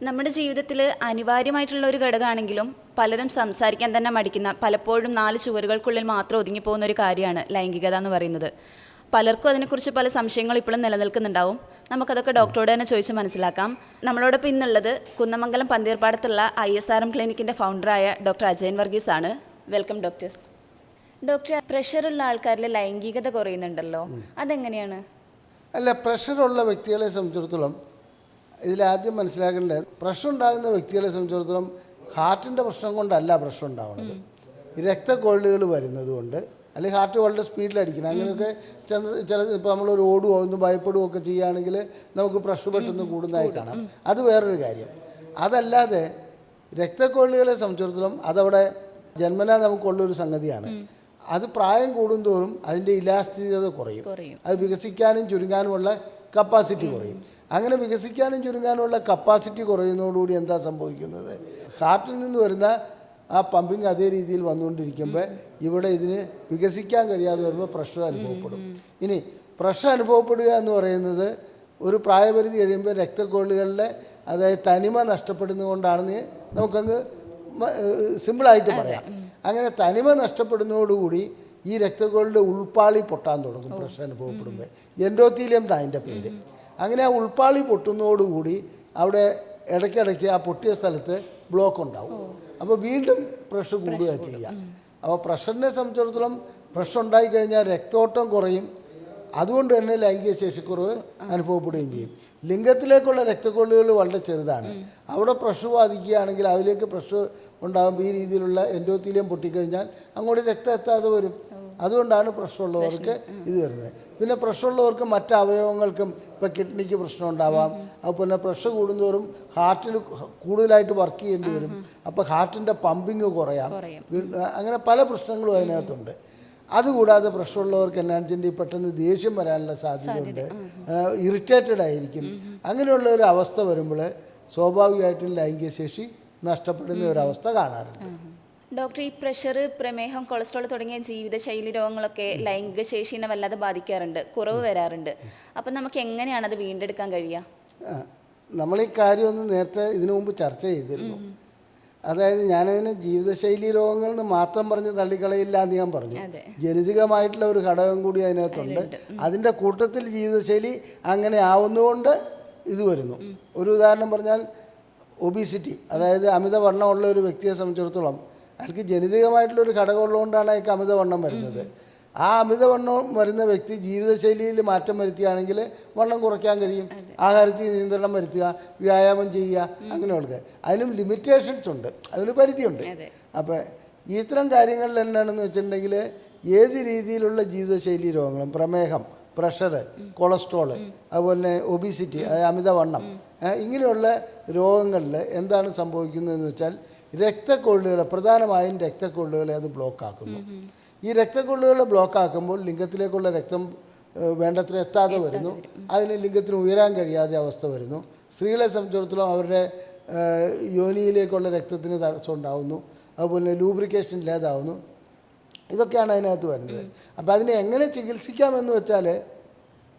നമ്മുടെ ജീവിതത്തിൽ അനിവാര്യമായിട്ടുള്ള ഒരു ഘടകമാണെങ്കിലും പലരും സംസാരിക്കാൻ തന്നെ മടിക്കുന്ന, പലപ്പോഴും 4 ചുവരുകൾക്കുള്ളിൽ മാത്രം ഒതുങ്ങിപ്പോകുന്ന ഒരു കാര്യമാണ് ലൈംഗികത എന്ന് പറയുന്നത്. പലർക്കും അതിനെക്കുറിച്ച് പല സംശയങ്ങൾ ഇപ്പോഴും നിലനിൽക്കുന്നുണ്ടാവും. നമുക്കതൊക്കെ ഡോക്ടറോട് തന്നെ ചോദിച്ച് മനസ്സിലാക്കാം. നമ്മളോടൊപ്പം ഇന്നുള്ളത് കുന്നമംഗലം പന്തീർപ്പാടത്തുള്ള ISRM ക്ലിനിക്കിൻ്റെ ഫൗണ്ടറായ ഡോക്ടർ അജയൻ വർഗീസ് ആണ്. Welcome doctor. ഡോക്ടർ, പ്രഷറുള്ള ആൾക്കാരിൽ ലൈംഗികത കുറയുന്നുണ്ടല്ലോ, അതെങ്ങനെയാണ്? അല്ല, പ്രഷറുള്ള വ്യക്തികളെ സംബന്ധിച്ചിടത്തോളം ഇതിലാദ്യം മനസ്സിലാക്കേണ്ടത്, പ്രഷർ ഉണ്ടാകുന്ന വ്യക്തികളെ സംബന്ധിച്ചിടത്തോളം ഹാർട്ടിൻ്റെ പ്രശ്നം കൊണ്ടല്ല പ്രഷർ ഉണ്ടാവുന്നത്. രക്തക്കൊള്ളുകൾ വരുന്നത് കൊണ്ട്, അല്ലെങ്കിൽ ഹാർട്ട് വളരെ സ്പീഡിലടിക്കണം, അങ്ങനെയൊക്കെ ചില ഇപ്പോൾ നമ്മളൊരു ഓടുകയോ ഒന്ന് ഭയപ്പെടുകയോ ഒക്കെ ചെയ്യുകയാണെങ്കിൽ നമുക്ക് പ്രഷർ പെട്ടെന്ന് കൂടുന്നതായി കാണാം. അത് വേറൊരു കാര്യം. അതല്ലാതെ രക്തക്കൊള്ളുകളെ സംബന്ധിച്ചിടത്തോളം അതവിടെ ജന്മനാ നമുക്കുള്ളൊരു സംഗതിയാണ്. അത് പ്രായം കൂടുന്തോറും അതിൻ്റെ ഇലാസ്തികത കുറയും. അത് വികസിക്കാനും ചുരുങ്ങാനുമുള്ള കപ്പാസിറ്റി കുറയും. അങ്ങനെ വികസിക്കാനും ചുരുങ്ങാനുമുള്ള കപ്പാസിറ്റി കുറയുന്നതോടുകൂടി എന്താ സംഭവിക്കുന്നത്? ഹാർട്ടിൽ നിന്ന് വരുന്ന ആ പമ്പിങ് അതേ രീതിയിൽ വന്നുകൊണ്ടിരിക്കുമ്പോൾ ഇവിടെ ഇതിന് വികസിക്കാൻ കഴിയാതെ വരുമ്പോൾ പ്രഷർ അനുഭവപ്പെടും. ഇനി പ്രഷർ അനുഭവപ്പെടുക എന്ന് പറയുന്നത് ഒരു പ്രായപരിധി കഴിയുമ്പോൾ രക്തക്കൊള്ളുകളിലെ അതായത് തനിമ നഷ്ടപ്പെടുന്നതുകൊണ്ടാണെന്ന് നമുക്കങ്ങ് സിമ്പിളായിട്ട് പറയാം. അങ്ങനെ തനിമ നഷ്ടപ്പെടുന്നതോടുകൂടി ഈ രക്തക്കൊള്ളിൻ്റെ ഉൾപ്പാളി പൊട്ടാൻ തുടങ്ങും. പ്രഷർ അനുഭവപ്പെടുമ്പോൾ എൻഡോത്തീലിയം അതിൻ്റെ പേര്. അങ്ങനെ ആ ഉൾപ്പാളി പൊട്ടുന്നതോടുകൂടി അവിടെ ഇടയ്ക്കിടയ്ക്ക് ആ പൊട്ടിയ സ്ഥലത്ത് ബ്ലോക്ക് ഉണ്ടാവും. അപ്പോൾ വീണ്ടും പ്രഷർ കൂടുക ചെയ്യുക. അപ്പോൾ പ്രഷറിനെ സംബന്ധിച്ചിടത്തോളം പ്രഷർ ഉണ്ടായിക്കഴിഞ്ഞാൽ രക്തോട്ടം കുറയും. അതുകൊണ്ട് തന്നെ ലൈംഗിക ശേഷിക്കുറവ് അനുഭവപ്പെടുകയും ചെയ്യും. ലിംഗത്തിലേക്കുള്ള രക്തക്കൊള്ളുകൾ വളരെ ചെറുതാണ്. അവിടെ പ്രഷർ ബാധിക്കുകയാണെങ്കിൽ അതിലേക്ക് പ്രഷർ ഉണ്ടാകുമ്പോൾ ഈ രീതിയിലുള്ള എൻഡോത്തീലിയം പൊട്ടിക്കഴിഞ്ഞാൽ അങ്ങോട്ട് രക്തം എത്താതെ വരും. അതുകൊണ്ടാണ് പ്രഷറുള്ളവർക്ക് ഇത് വരുന്നത്. പിന്നെ പ്രഷറുള്ളവർക്ക് മറ്റ് അവയവങ്ങൾക്കും ഇപ്പോൾ കിഡ്നിക്ക് പ്രശ്നം ഉണ്ടാവാം. അതുപോലെ പ്രഷർ കൂടുന്തോറും ഹാർട്ടിന് കൂടുതലായിട്ട് വർക്ക് ചെയ്യേണ്ടി വരും. അപ്പോൾ ഹാർട്ടിൻ്റെ പമ്പിങ് കുറയാം. അങ്ങനെ പല പ്രശ്നങ്ങളും അതിനകത്തുണ്ട്. അതുകൂടാതെ പ്രഷറുള്ളവർക്ക് എന്നാണെന്ന് പെട്ടെന്ന് ദേഷ്യം വരാനുള്ള സാധ്യതയുണ്ട്. ഇറിറ്റേറ്റഡ് ആയിരിക്കും. അങ്ങനെയുള്ള ഒരു അവസ്ഥ വരുമ്പോൾ സ്വാഭാവികമായിട്ടും ലൈംഗിക ശേഷി നഷ്ടപ്പെടുന്ന ഒരവസ്ഥ കാണാറുണ്ട്. ഡോക്ടർ, ഈ പ്രഷർ, പ്രമേഹം, കൊളസ്ട്രോൾ തുടങ്ങിയ ജീവിതശൈലി രോഗങ്ങളൊക്കെ ലൈംഗിക ശേഷിനെ വല്ലാതെ ബാധിക്കാറുണ്ട്, കുറവ് വരാറുണ്ട്. അപ്പം നമുക്ക് എങ്ങനെയാണ് അത് വീണ്ടെടുക്കാൻ കഴിയുക? നമ്മൾ ഈ കാര്യമൊന്നും നേരത്തെ ഇതിനു മുമ്പ് ചർച്ച ചെയ്തിരുന്നു. അതായത് ഞാനതിന് ജീവിതശൈലി രോഗങ്ങൾ എന്ന് മാത്രം പറഞ്ഞ് തള്ളിക്കളയില്ല എന്ന് ഞാൻ പറഞ്ഞു. ജനിതകമായിട്ടുള്ള ഒരു ഘടകം കൂടി അതിനകത്തുണ്ട്. അതിൻ്റെ കൂട്ടത്തിൽ ജീവിതശൈലി അങ്ങനെ ആവുന്നതുകൊണ്ട് ഇത് വരുന്നു. ഒരു ഉദാഹരണം പറഞ്ഞാൽ ഒബീസിറ്റി, അതായത് അമിതവണ്ണമുള്ള ഒരു വ്യക്തിയെ സംബന്ധിച്ചിടത്തോളം അയാൾക്ക് ജനിതകമായിട്ടുള്ളൊരു ഘടകം ഉള്ളതുകൊണ്ടാണ് അയാൾക്ക് അമിതവണ്ണം വരുന്നത്. ആ അമിതവണ്ണം വരുന്ന വ്യക്തി ജീവിതശൈലിയിൽ മാറ്റം വരുത്തുകയാണെങ്കിൽ വണ്ണം കുറയ്ക്കാൻ കഴിയും. ആഹാരത്തിൽ നിയന്ത്രണം വരുത്തുക, വ്യായാമം ചെയ്യുക, അങ്ങനെയുള്ള അതിനും ലിമിറ്റേഷൻസ് ഉണ്ട്, അതിന് പരിധിയുണ്ട്. അപ്പോൾ ഇത്തരം കാര്യങ്ങളിൽ എന്താണെന്ന് വെച്ചിട്ടുണ്ടെങ്കിൽ ഏത് രീതിയിലുള്ള ജീവിതശൈലി രോഗങ്ങളും, പ്രമേഹം, പ്രഷർ, കൊളസ്ട്രോള്, അതുപോലെ ഒബീസിറ്റി, അതായത് അമിതവണ്ണം, ഇങ്ങനെയുള്ള രോഗങ്ങളിൽ എന്താണ് സംഭവിക്കുന്നതെന്ന് വെച്ചാൽ രക്തക്കൊള്ളുകളെ, പ്രധാനമായും രക്തക്കൊള്ളുകളെ അത് ബ്ലോക്കാക്കുന്നു. ഈ രക്തക്കൊള്ളുകളെ ബ്ലോക്കാക്കുമ്പോൾ ലിംഗത്തിലേക്കുള്ള രക്തം വേണ്ടത്ര എത്താതെ വരുന്നു. അതിന് ലിംഗത്തിന് ഉയരാൻ കഴിയാതെ അവസ്ഥ വരുന്നു. സ്ത്രീകളെ സംബന്ധിച്ചിടത്തോളം അവരുടെ യോനിയിലേക്കുള്ള രക്തത്തിന് തടസ്സം ഉണ്ടാകുന്നു. അതുപോലെ ലൂബ്രിക്കേഷൻ ഇല്ലാതാവുന്നു. ഇതൊക്കെയാണ് അതിനകത്ത് വരുന്നത്. അപ്പോൾ അതിനെ എങ്ങനെ ചികിത്സിക്കാമെന്ന് വെച്ചാൽ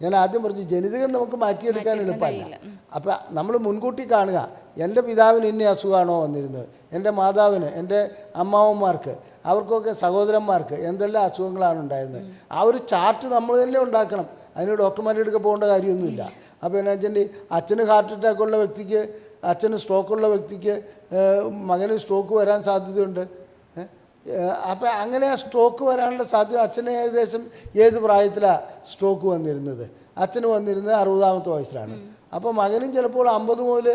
ഞാൻ ആദ്യം പറഞ്ഞു, ജനിതകം നമുക്ക് മാറ്റിയെടുക്കാൻ എളുപ്പമല്ല. അപ്പോൾ നമ്മൾ മുൻകൂട്ടി കാണുക, എൻ്റെ പിതാവിന് ഇന്ന അസുഖമാണോ വന്നിരുന്നത്, എൻ്റെ മാതാവിന്, എൻ്റെ അമ്മാവന്മാർക്ക്, അവർക്കൊക്കെ സഹോദരന്മാർക്ക് എന്തെല്ലാം അസുഖങ്ങളാണ് ഉണ്ടായിരുന്നത്. ആ ഒരു ചാർട്ട് നമ്മൾ തന്നെ ഉണ്ടാക്കണം. അതിന് ഡോക്ടർമാരുടെ അടുക്ക പോകേണ്ട കാര്യമൊന്നുമില്ല. അപ്പോൾ എന്നാ വെച്ചാൽ അച്ഛന് ഹാർട്ട് അറ്റാക്കുള്ള വ്യക്തിക്ക്, അച്ഛന് സ്ട്രോക്കുള്ള വ്യക്തിക്ക് മകന് സ്ട്രോക്ക് വരാൻ സാധ്യതയുണ്ട്. അപ്പോൾ അങ്ങനെ സ്ട്രോക്ക് വരാനുള്ള സാധ്യത, അച്ഛന് ഏകദേശം ഏത് പ്രായത്തിലാണ് സ്ട്രോക്ക് വന്നിരുന്നത്? അച്ഛന് വന്നിരുന്നത് 60-ാമത്തെ വയസ്സിലാണ്. അപ്പോൾ മകനും ചിലപ്പോൾ 50 മുതൽ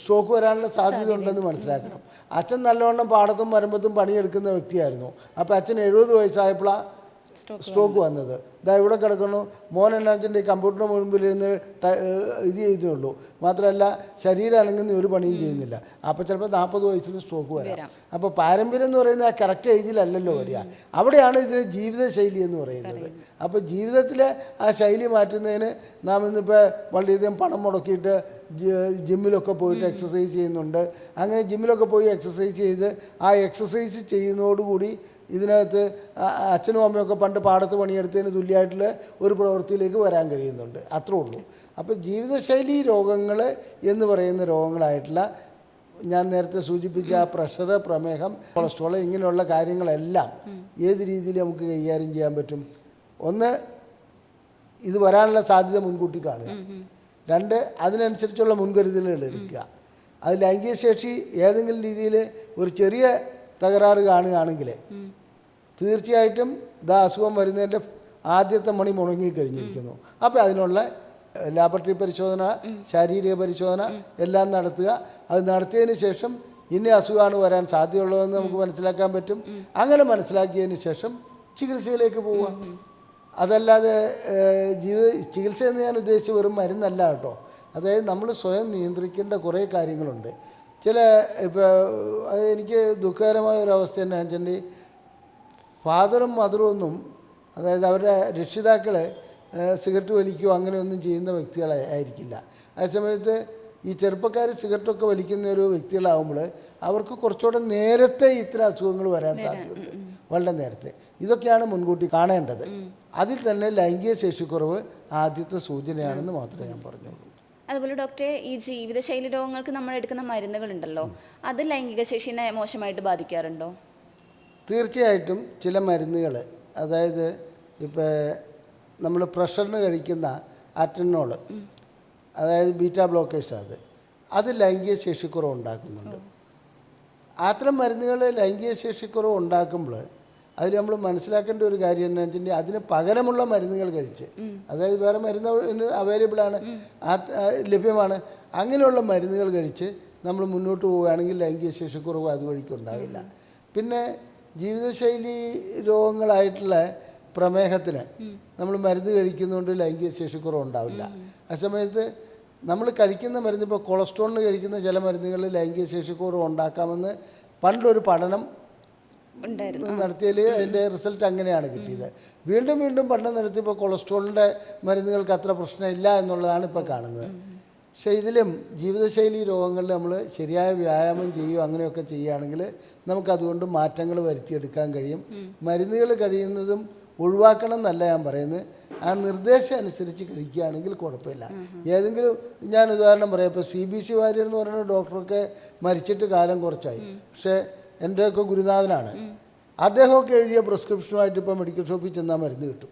സ്ട്രോക്ക് വരാനുള്ള സാധ്യത ഉണ്ടെന്ന് മനസ്സിലാക്കണം. അച്ഛൻ നല്ലവണ്ണം പാടത്തും വരമ്പത്തും പണിയെടുക്കുന്ന വ്യക്തിയായിരുന്നു. അപ്പോൾ അച്ഛൻ 70 വയസ്സായപ്പോഴാണ് സ്ട്രോക്ക് വന്നത്. ഇതാ ഇവിടെ കിടക്കുന്നു. മോൻ എന്നാച്ചൻ്റെ ഈ കമ്പ്യൂട്ടറിന് മുൻപിലിരുന്ന് ഇത് ചെയ്യുന്നുള്ളൂ, മാത്രമല്ല ശരീരം അനങ്ങുന്ന ഒരു പണിയും ചെയ്യുന്നില്ല. അപ്പോൾ ചിലപ്പോൾ 40 വയസ്സിൽ സ്ട്രോക്ക് വരാം. അപ്പോൾ പാരമ്പര്യം എന്ന് പറയുന്നത് ആ കറക്റ്റ് ഏജിലല്ലല്ലോ വരിക. അവിടെയാണ് ഇതിന് ജീവിതശൈലി എന്ന് പറയുന്നത്. അപ്പോൾ ജീവിതത്തിലെ ആ ശൈലി മാറ്റുന്നതിന് നാം ഇന്നിപ്പോൾ വളരെയധികം പണം മുടക്കിയിട്ട് ജിമ്മിലൊക്കെ പോയിട്ട് എക്സസൈസ് ചെയ്യുന്നുണ്ട്. അങ്ങനെ ജിമ്മിലൊക്കെ പോയി എക്സസൈസ് ചെയ്ത് ആ എക്സസൈസ് ചെയ്യുന്നതോടുകൂടി ഇതിനകത്ത് അച്ഛനും അമ്മയൊക്കെ പണ്ട് പാടത്ത് പണിയെടുത്തതിന് തുല്യമായിട്ടുള്ള ഒരു പ്രവൃത്തിയിലേക്ക് വരാൻ കഴിയുന്നുണ്ട്. അത്രേ ഉള്ളൂ. അപ്പോൾ ജീവിതശൈലി രോഗങ്ങൾ എന്ന് പറയുന്ന രോഗങ്ങളായിട്ടുള്ള ഞാൻ നേരത്തെ സൂചിപ്പിച്ച പ്രഷർ, പ്രമേഹം, കൊളസ്ട്രോൾ ഇങ്ങനെയുള്ള കാര്യങ്ങളെല്ലാം ഏത് രീതിയിൽ നമുക്ക് കൈകാര്യം ചെയ്യാൻ പറ്റും? ഒന്ന്, ഇത് വരാനുള്ള സാധ്യത മുൻകൂട്ടി കാണുക. രണ്ട്, അതിനനുസരിച്ചുള്ള മുൻകരുതലുകൾ എടുക്കുക. അത് ലൈംഗിക ശേഷി ഏതെങ്കിലും രീതിയിൽ ഒരു ചെറിയ തകരാറ് കാണുകയാണെങ്കിൽ തീർച്ചയായിട്ടും അസുഖം വരുന്നതിൻ്റെ ആദ്യത്തെ മണി മുടങ്ങിക്കഴിഞ്ഞിരിക്കുന്നു. അപ്പോൾ അതിനുള്ള ലാബറട്ടറി പരിശോധന, ശാരീരിക പരിശോധന എല്ലാം നടത്തുക. അത് നടത്തിയതിന് ശേഷം ഇന്ന അസുഖമാണ് വരാൻ സാധ്യതയുള്ളതെന്ന് നമുക്ക് മനസ്സിലാക്കാൻ പറ്റും. അങ്ങനെ മനസ്സിലാക്കിയതിന് ശേഷം ചികിത്സയിലേക്ക് പോവുക. അതല്ലാതെ ചികിത്സ എന്ന് ഞാൻ ഉദ്ദേശിച്ച വെറും മരുന്നല്ല കേട്ടോ. അതായത് നമ്മൾ സ്വയം നിയന്ത്രിക്കേണ്ട കുറേ കാര്യങ്ങളുണ്ട്. ഇപ്പോൾ അത് എനിക്ക് ദുഃഖകരമായ ഒരു അവസ്ഥ തന്നെ വെച്ചിട്ടുണ്ടെങ്കിൽ ഫാദറും മദറും ഒന്നും, അതായത് അവരുടെ രക്ഷിതാക്കൾ സിഗരറ്റ് വലിക്കുകയോ അങ്ങനെയൊന്നും ചെയ്യുന്ന വ്യക്തികളായിരിക്കില്ല. അതേസമയത്ത് ഈ ചെറുപ്പക്കാർ സിഗരറ്റൊക്കെ വലിക്കുന്ന ഒരു വ്യക്തികളാകുമ്പോൾ അവർക്ക് കുറച്ചുകൂടെ നേരത്തെ ഇത്തരം അസുഖങ്ങൾ വരാൻ സാധ്യതയുണ്ട്, വളരെ നേരത്തെ. ഇതൊക്കെയാണ് മുൻകൂട്ടി കാണേണ്ടത്. അതിൽ തന്നെ ലൈംഗിക ശേഷിക്കുറവ് ആദ്യത്തെ സൂചനയാണെന്ന് മാത്രമേ ഞാൻ പറഞ്ഞുള്ളൂ. അതുപോലെ ഡോക്ടറെ, ഈ ജീവിതശൈലി രോഗങ്ങൾക്ക് നമ്മൾ എടുക്കുന്ന മരുന്നുകളുണ്ടല്ലോ, അത് ലൈംഗിക ശേഷിനെ മോശമായിട്ട് ബാധിക്കാറുണ്ടോ? തീർച്ചയായിട്ടും ചില മരുന്നുകൾ, അതായത് ഇപ്പോൾ നമ്മൾ പ്രഷറിന് കഴിക്കുന്ന ആറ്റനോൾ, അതായത് ബീറ്റാ ബ്ലോക്കേഴ്സ്, അത് ലൈംഗിക ശേഷിക്കുറവ് ഉണ്ടാക്കുന്നുണ്ട്. അത്തരം മരുന്നുകൾ ലൈംഗിക ശേഷിക്കുറവ് ഉണ്ടാക്കുമ്പോൾ അതിൽ നമ്മൾ മനസ്സിലാക്കേണ്ട ഒരു കാര്യം എന്ന് വെച്ചിട്ടുണ്ടെങ്കിൽ അതിന് പകരമുള്ള മരുന്നുകൾ കഴിച്ച്, അതായത് വേറെ മരുന്ന് അവൈലബിളാണ്, ലഭ്യമാണ്, അങ്ങനെയുള്ള മരുന്നുകൾ കഴിച്ച് നമ്മൾ മുന്നോട്ട് പോവുകയാണെങ്കിൽ ലൈംഗിക ശേഷിക്കുറവ് അതുവഴിക്ക് ഉണ്ടാവില്ല. പിന്നെ ജീവിതശൈലി രോഗങ്ങളായിട്ടുള്ള പ്രമേഹത്തിന് നമ്മൾ മരുന്ന് കഴിക്കുന്നതുകൊണ്ട് ലൈംഗിക ശേഷിക്കുറവ് ഉണ്ടാവില്ല. ആ സമയത്ത് നമ്മൾ കഴിക്കുന്ന മരുന്ന്, ഇപ്പോൾ കൊളസ്ട്രോളിന് കഴിക്കുന്ന ചില മരുന്നുകളിൽ ലൈംഗിക ശേഷിക്കുറവ് ഉണ്ടാക്കാമെന്ന് പണ്ടൊരു പഠനം നടത്തിയതിൽ അതിൻ്റെ റിസൾട്ട് അങ്ങനെയാണ് കിട്ടിയത്. വീണ്ടും വീണ്ടും പഠനം നടത്തിയപ്പോൾ കൊളസ്ട്രോളിൻ്റെ മരുന്നുകൾക്ക് അത്ര പ്രശ്നമില്ല എന്നുള്ളതാണ് ഇപ്പോൾ കാണുന്നത്. പക്ഷേ ഇതിലും ജീവിതശൈലി രോഗങ്ങളിൽ നമ്മൾ ശരിയായ വ്യായാമം ചെയ്യുകയോ അങ്ങനെയൊക്കെ ചെയ്യുകയാണെങ്കിൽ നമുക്കതുകൊണ്ട് മാറ്റങ്ങൾ വരുത്തിയെടുക്കാൻ കഴിയും. മരുന്നുകൾ കഴിയുന്നതും ഒഴിവാക്കണം എന്നല്ല ഞാൻ പറയുന്നത്, ആ നിർദ്ദേശം അനുസരിച്ച് കഴിക്കുകയാണെങ്കിൽ കുഴപ്പമില്ല. ഏതെങ്കിലും, ഞാൻ ഉദാഹരണം പറയാം, ഇപ്പോൾ CBC വാര്യർ എന്ന് പറയുന്ന ഡോക്ടറൊക്കെ മരിച്ചിട്ട് കാലം കുറച്ചായി. പക്ഷേ എൻ്റെയൊക്കെ ഗുരുനാഥനാണ്. അദ്ദേഹമൊക്കെ എഴുതിയ പ്രിസ്ക്രിപ്ഷനുമായിട്ട് ഇപ്പോൾ മെഡിക്കൽ ഷോപ്പിൽ ചെന്നാൽ മരുന്ന് കിട്ടും.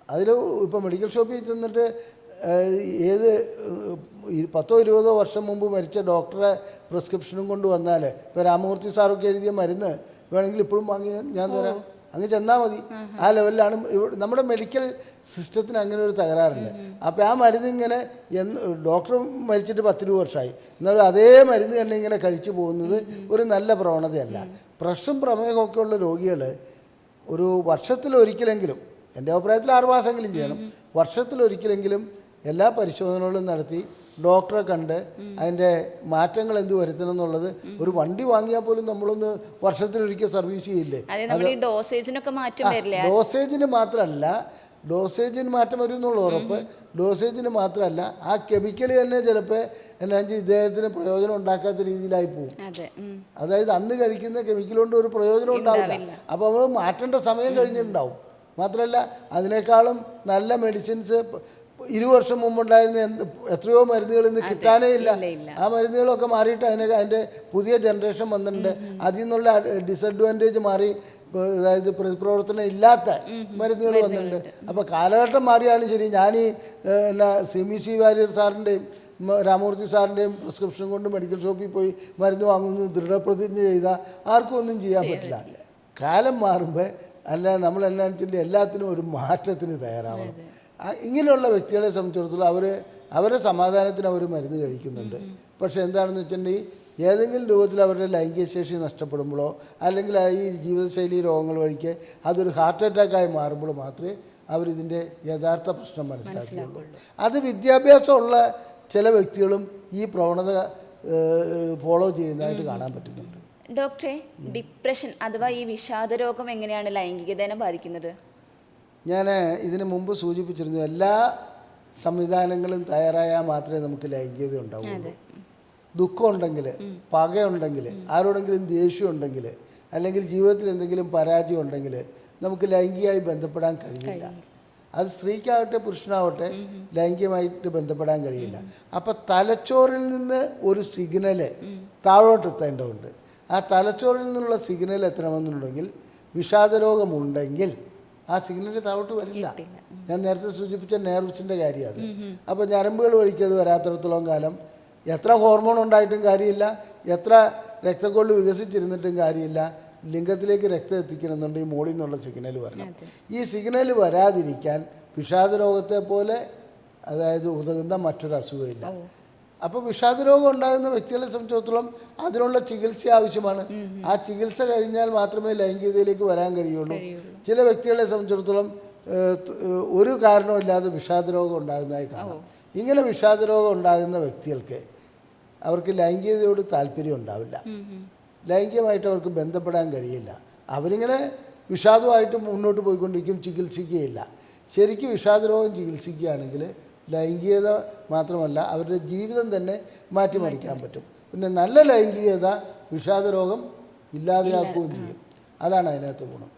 അതിൽ ഇപ്പോൾ മെഡിക്കൽ ഷോപ്പിൽ ചെന്നിട്ട് ഏത് 10-20 വർഷം മുമ്പ് മരിച്ച ഡോക്ടറെ പ്രിസ്ക്രിപ്ഷനും കൊണ്ട് വന്നാൽ, ഇപ്പോൾ രാമമൂർത്തി സാറൊക്കെ എഴുതിയ മരുന്ന് വേണമെങ്കിൽ ഇപ്പോഴും വാങ്ങി ഞാൻ തരാം, അങ്ങ് ചെന്നാൽ മതി. ആ ലെവലിലാണ് നമ്മുടെ മെഡിക്കൽ സിസ്റ്റത്തിന് അങ്ങനെ ഒരു തകരാറുണ്ട്. അപ്പോൾ ആ മരുന്ന് ഇങ്ങനെ ഡോക്ടർ മരിച്ചിട്ട് 10-20 വർഷമായി, എന്നാലും അതേ മരുന്ന് തന്നെ ഇങ്ങനെ കഴിച്ചു പോകുന്നത് ഒരു നല്ല പ്രവണതയല്ല. പ്രഷറും പ്രമേഹമൊക്കെ ഉള്ള രോഗികൾ ഒരു വർഷത്തിലൊരിക്കലെങ്കിലും, എൻ്റെ അഭിപ്രായത്തിൽ 6 മാസമെങ്കിലും ചെയ്യണം, വർഷത്തിലൊരിക്കലെങ്കിലും എല്ലാ പരിശോധനകളും നടത്തി ഡോക്ടറെ കണ്ട് അതിൻ്റെ മാറ്റങ്ങൾ എന്ത് വരുത്തണം എന്നുള്ളത്. ഒരു വണ്ടി വാങ്ങിയാൽ പോലും നമ്മളൊന്ന് വർഷത്തിലൊരിക്കൽ സർവീസ് ചെയ്യില്ലേ? ഡോസേജിന് മാത്രമല്ല, ഡോസേജിന് മാറ്റം വരും എന്നുള്ള ഉറപ്പ്, ഡോസേജിന് മാത്രമല്ല ആ കെമിക്കൽ തന്നെ ചിലപ്പോൾ എന്നാ വെച്ചാൽ ഇദ്ദേഹത്തിന് പ്രയോജനം ഉണ്ടാക്കാത്ത രീതിയിലായി പോകും. അതായത് അന്ന് കഴിക്കുന്ന കെമിക്കൽ കൊണ്ട് ഒരു പ്രയോജനം ഉണ്ടാവില്ല. അപ്പോൾ നമ്മൾ മാറ്റേണ്ട സമയം കഴിഞ്ഞിട്ടുണ്ടാവും. മാത്രമല്ല അതിനേക്കാളും നല്ല മെഡിസിൻസ് 20 വർഷം മുമ്പുണ്ടായിരുന്ന എത്രയോ മരുന്നുകൾ ഇന്ന് കിട്ടാനേ ഇല്ല. ആ മരുന്നുകളൊക്കെ മാറിയിട്ട് അതിൻ്റെ പുതിയ ജനറേഷൻ വന്നിട്ടുണ്ട്. അതിൽ നിന്നുള്ള ഡിസഡ്വാൻറ്റേജ് മാറി, അതായത് പ്രതിപ്രവർത്തനം ഇല്ലാത്ത മരുന്നുകൾ വന്നിട്ടുണ്ട്. അപ്പോൾ കാലഘട്ടം മാറിയാലും ശരി, ഞാൻ ഈ CBC വാര്യർ സാറിൻ്റെയും രാമമൂർത്തി സാറിൻ്റെയും പ്രിസ്ക്രിപ്ഷൻ കൊണ്ട് മെഡിക്കൽ ഷോപ്പിൽ പോയി മരുന്ന് വാങ്ങുന്നത് ദൃഢപ്രതിജ്ഞ ചെയ്താൽ ആർക്കും ഒന്നും ചെയ്യാൻ പറ്റില്ല. കാലം മാറുമ്പോൾ അല്ല, നമ്മളെല്ലാം വെച്ചിട്ട് എല്ലാത്തിനും ഒരു മാറ്റത്തിന് തയ്യാറാവണം. ഇങ്ങനെയുള്ള വ്യക്തികളെ സംബന്ധിച്ചിടത്തോളം അവരെ സമാധാനത്തിന് അവർ മരുന്ന് കഴിക്കുന്നുണ്ട്. പക്ഷേ എന്താണെന്ന് വെച്ചിട്ടുണ്ടെങ്കിൽ ഏതെങ്കിലും രൂപത്തിൽ അവരുടെ ലൈംഗിക ശേഷി നഷ്ടപ്പെടുമ്പോഴോ അല്ലെങ്കിൽ ഈ ജീവിതശൈലി രോഗങ്ങൾ വഴിക്ക് അതൊരു ഹാർട്ട് അറ്റാക്കായി മാറുമ്പോൾ മാത്രമേ അവരിതിൻ്റെ യഥാർത്ഥ പ്രശ്നം മനസ്സിലാക്കുകയുള്ളൂ. അത് വിദ്യാഭ്യാസമുള്ള ചില വ്യക്തികളും ഈ പ്രവണത ഫോളോ ചെയ്യുന്നതായിട്ട് കാണാൻ പറ്റുന്നുണ്ട്. ഡോക്ടറെ, ഡിപ്രഷൻ അഥവാ ഈ വിഷാദ രോഗം എങ്ങനെയാണ് ലൈംഗികതയെ ബാധിക്കുന്നത്? ഞാൻ ഇതിനു മുമ്പ് സൂചിപ്പിച്ചിരുന്നു, എല്ലാ സംവിധാനങ്ങളും തയ്യാറായാൽ മാത്രമേ നമുക്ക് ലൈംഗികത ഉണ്ടാവുള്ളൂ. ദുഃഖം ഉണ്ടെങ്കിൽ, പകയുണ്ടെങ്കിൽ, ആരോടെങ്കിലും ദേഷ്യം ഉണ്ടെങ്കിൽ, അല്ലെങ്കിൽ ജീവിതത്തിൽ എന്തെങ്കിലും പരാജയം ഉണ്ടെങ്കിൽ നമുക്ക് ലൈംഗികമായി ബന്ധപ്പെടാൻ കഴിയില്ല. അത് സ്ത്രീക്കാവട്ടെ പുരുഷനാവട്ടെ ലൈംഗികമായിട്ട് ബന്ധപ്പെടാൻ കഴിയില്ല. അപ്പം തലച്ചോറിൽ നിന്ന് ഒരു സിഗ്നല് താഴോട്ട് എത്തേണ്ടതുണ്ട്. ആ തലച്ചോറിൽ നിന്നുള്ള സിഗ്നൽ എത്തണമെന്നുണ്ടെങ്കിൽ വിഷാദരോഗമുണ്ടെങ്കിൽ ആ സിഗ്നൽ താഴോട്ട് വരില്ല. ഞാൻ നേരത്തെ സൂചിപ്പിച്ച നെർവ്സിൻ്റെ കാര്യം അത്. അപ്പോൾ ഞരമ്പുകൾ വഴിക്ക് അത് വരാത്തിടത്തോളം കാലം എത്ര ഹോർമോൺ ഉണ്ടായിട്ടും കാര്യമില്ല, എത്ര രക്തക്കൊള്ളു വികസിച്ചിരുന്നിട്ടും കാര്യമില്ല. ലിംഗത്തിലേക്ക് രക്തം എത്തിക്കണമെന്നുണ്ടെങ്കിൽ മോളിൽ നിന്നുള്ള സിഗ്നൽ വരണം. ഈ സിഗ്നൽ വരാതിരിക്കാൻ വിഷാദരോഗത്തെ പോലെ അതായത് ഉതകുന്ന മറ്റൊരു അസുഖമില്ല. അപ്പോൾ വിഷാദരോഗം ഉണ്ടാകുന്ന വ്യക്തികളെ സംബന്ധിച്ചിടത്തോളം അതിനുള്ള ചികിത്സ ആവശ്യമാണ്. ആ ചികിത്സ കഴിഞ്ഞാൽ മാത്രമേ ലൈംഗികതയിലേക്ക് വരാൻ കഴിയുള്ളൂ. ചില വ്യക്തികളെ സംബന്ധിച്ചിടത്തോളം ഒരു കാരണവുമില്ലാതെ വിഷാദരോഗം ഉണ്ടാകുന്നതായി കാണാം. ഇങ്ങനെ വിഷാദരോഗം ഉണ്ടാകുന്ന വ്യക്തികൾക്ക് അവർക്ക് ലൈംഗികതയോട് താല്പര്യം ഉണ്ടാവില്ല, ലൈംഗികമായിട്ട് അവർക്ക് ബന്ധപ്പെടാൻ കഴിയില്ല. അവരിങ്ങനെ വിഷാദമായിട്ട് മുന്നോട്ട് പോയിക്കൊണ്ടിരിക്കും, ചികിത്സിക്കുകയില്ല. ശരിക്കും വിഷാദരോഗം ചികിത്സിക്കുകയാണെങ്കിൽ ലൈംഗികത മാത്രമല്ല അവരുടെ ജീവിതം തന്നെ മാറ്റിമറിക്കാൻ പറ്റും. പിന്നെ നല്ല ലൈംഗികത വിഷാദരോഗം ഇല്ലാതെയാക്കുകയും ചെയ്യും. അതാണ് അതിനകത്ത് ഗുണം.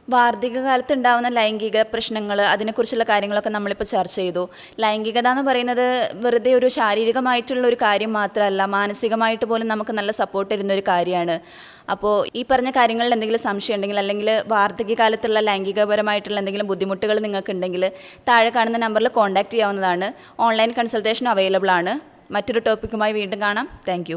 വാർദ്ധക്യ കാലത്ത് ഉണ്ടാകുന്ന ലൈംഗിക പ്രശ്നങ്ങൾ, അതിനെക്കുറിച്ചുള്ള കാര്യങ്ങളൊക്കെ നമ്മളിപ്പോൾ ചർച്ച ചെയ്തു. ലൈംഗികത എന്ന് പറയുന്നത് വെറുതെ ഒരു ശാരീരികമായിട്ടുള്ള ഒരു കാര്യം മാത്രമല്ല, മാനസികമായിട്ട് പോലും നമുക്ക് നല്ല സപ്പോർട്ട് തരുന്ന ഒരു കാര്യമാണ്. അപ്പോൾ ഈ പറഞ്ഞ കാര്യങ്ങളിൽ എന്തെങ്കിലും സംശയം ഉണ്ടെങ്കിൽ, അല്ലെങ്കിൽ വാർദ്ധക്യകാലത്തുള്ള ലൈംഗികപരമായിട്ടുള്ള എന്തെങ്കിലും ബുദ്ധിമുട്ടുകൾ നിങ്ങൾക്കുണ്ടെങ്കിൽ താഴെ കാണുന്ന നമ്പറിൽ കോൺടാക്റ്റ് ചെയ്യാവുന്നതാണ്. ഓൺലൈൻ കൺസൾട്ടേഷൻ അവൈലബിൾ ആണ്. മറ്റൊരു ടോപ്പിക്കുമായി വീണ്ടും കാണാം. താങ്ക്